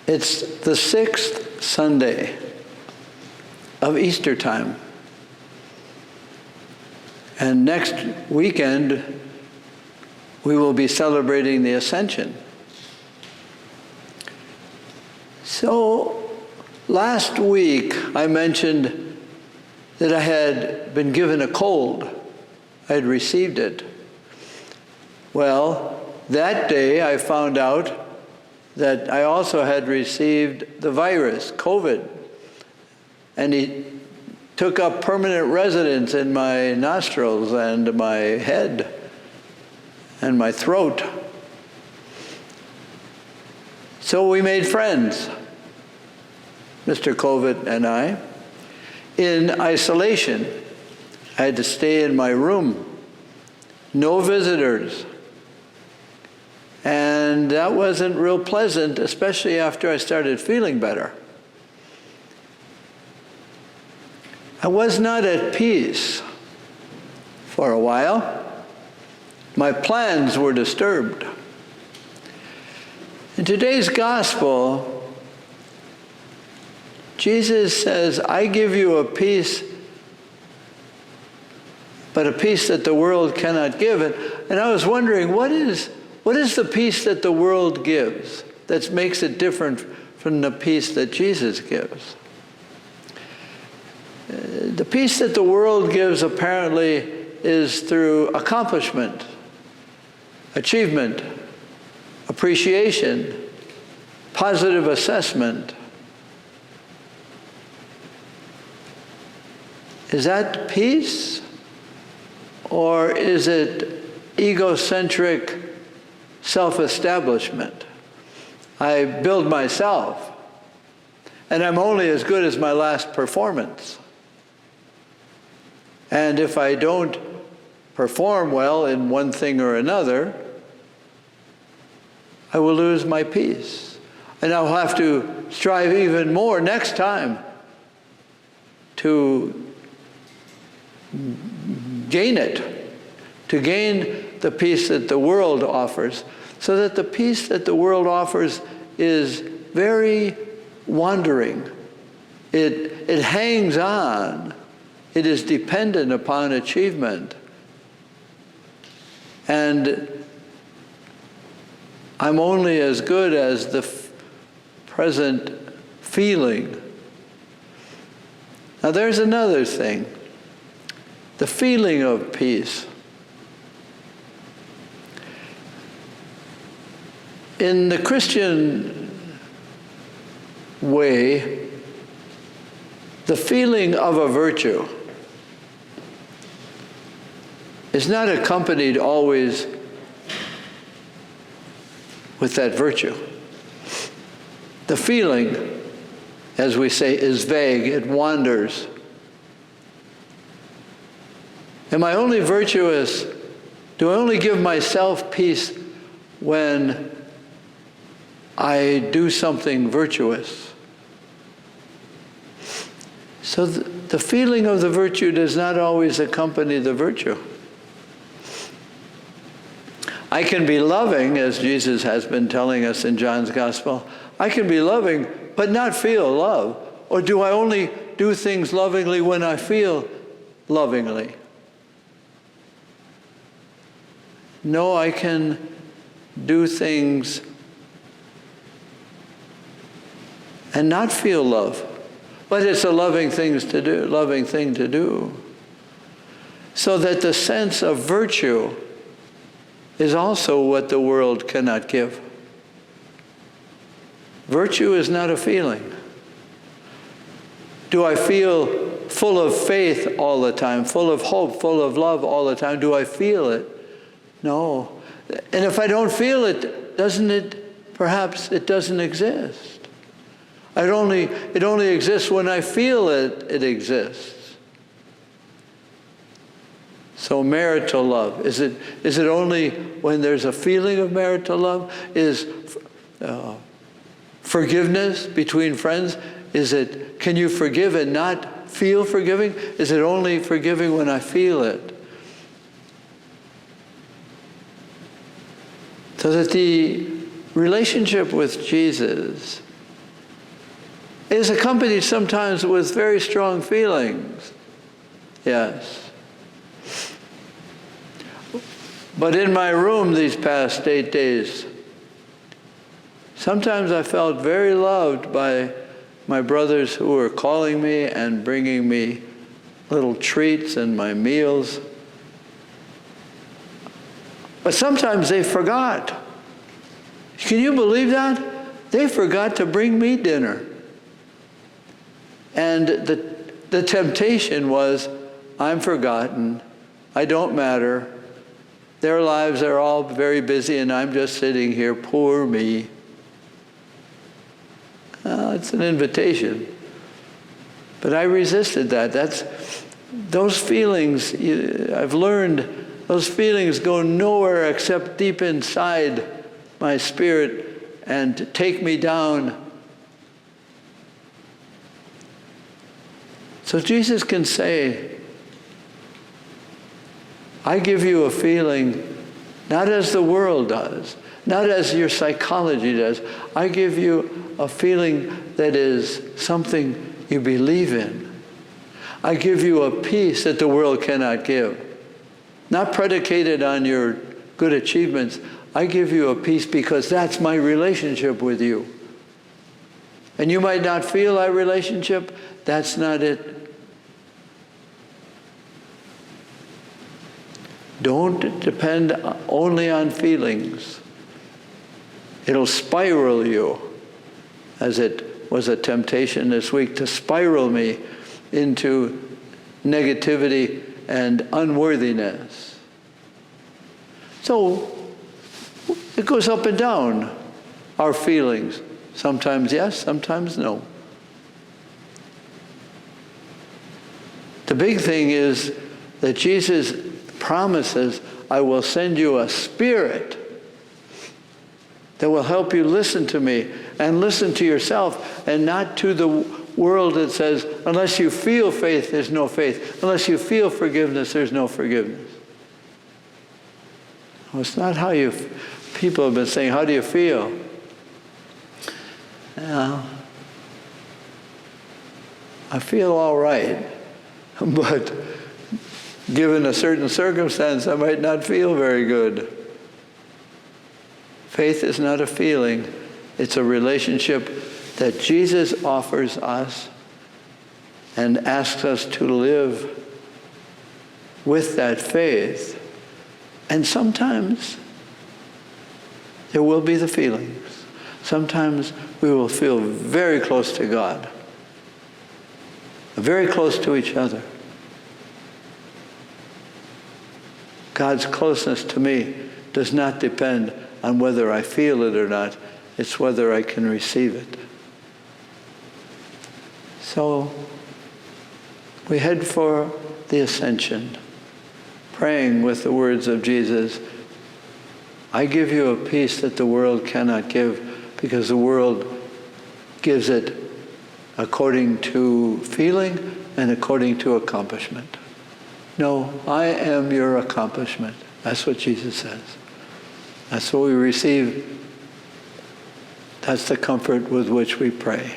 It's the 6th Sunday of Easter time. And next weekend, we will be celebrating the Ascension. So, last week, I mentioned that I had been given a cold. I had received it. Well, that day I found out that I also had received the virus, COVID. And he took up permanent residence in my nostrils and my head and my throat. So we made friends, Mr. COVID and I, in isolation. I had to stay in my room, no visitors. And that wasn't real pleasant, especially after I started feeling better. I was not at peace for a while. My plans were disturbed. In today's gospel, Jesus says, I give you a peace, but a peace that the world cannot give. And I was wondering, what is the peace that the world gives that makes it different from the peace that Jesus gives? The peace that the world gives apparently is through accomplishment, achievement, appreciation, positive assessment. Is that peace? Or is it egocentric self-establishment? I build myself, and I'm only as good as my last performance. And if I don't perform well in one thing or another, I will lose my peace. And I'll have to strive even more next time to gain it, to gain the peace that the world offers, so that the peace that the world offers is very wandering. It hangs on. It is dependent upon achievement. And I'm only as good as the present feeling. Now there's another thing. The feeling of peace. In the Christian way, the feeling of a virtue is not accompanied always with that virtue. The feeling, as we say, is vague, it wanders. Am I only virtuous? Do I only give myself peace when I do something virtuous? So the feeling of the virtue does not always accompany the virtue. I can be loving, as Jesus has been telling us in John's Gospel. I can be loving, but not feel love. Or do I only do things lovingly when I feel lovingly? No, I can do things and not feel love. But it's a loving thing to do. So that the sense of virtue is also what the world cannot give. Virtue is not a feeling. Do I feel full of faith all the time, full of hope, full of love all the time? Do I feel it? No. And if I don't feel it, perhaps it doesn't exist. It only exists when I feel it exists. So marital love, is it only when there's a feeling of marital love? Is forgiveness between friends, can you forgive and not feel forgiving? Is it only forgiving when I feel it? So that the relationship with Jesus is accompanied sometimes with very strong feelings. Yes. But in my room these past 8 days, sometimes I felt very loved by my brothers who were calling me and bringing me little treats and my meals. But sometimes they forgot. Can you believe that? They forgot to bring me dinner. And the temptation was, I'm forgotten. I don't matter. Their lives are all very busy and I'm just sitting here, poor me. It's an invitation. But I resisted that. Those feelings, I've learned, those feelings go nowhere except deep inside my spirit and take me down. So Jesus can say, I give you a feeling, not as the world does, not as your psychology does. I give you a feeling that is something you believe in. I give you a peace that the world cannot give. Not predicated on your good achievements. I give you a peace because that's my relationship with you. And you might not feel our relationship. That's not it. Don't depend only on feelings. It'll spiral you, as it was a temptation this week to spiral me into negativity and unworthiness. So it goes up and down, our feelings. Sometimes yes, sometimes no. The big thing is that Jesus promises, I will send you a spirit that will help you listen to me and listen to yourself and not to the world that says, unless you feel faith, there's no faith. Unless you feel forgiveness, there's no forgiveness. Well, it's not how people have been saying, how do you feel? I feel all right, but given a certain circumstance, I might not feel very good. Faith is not a feeling. It's a relationship that Jesus offers us and asks us to live with that faith. And sometimes there will be the feelings. Sometimes we will feel very close to God, very close to each other. God's closeness to me does not depend on whether I feel it or not. It's whether I can receive it. So we head for the ascension, praying with the words of Jesus, I give you a peace that the world cannot give, because the world gives it according to feeling and according to accomplishment. No, I am your accomplishment. That's what Jesus says. That's what we receive. That's the comfort with which we pray.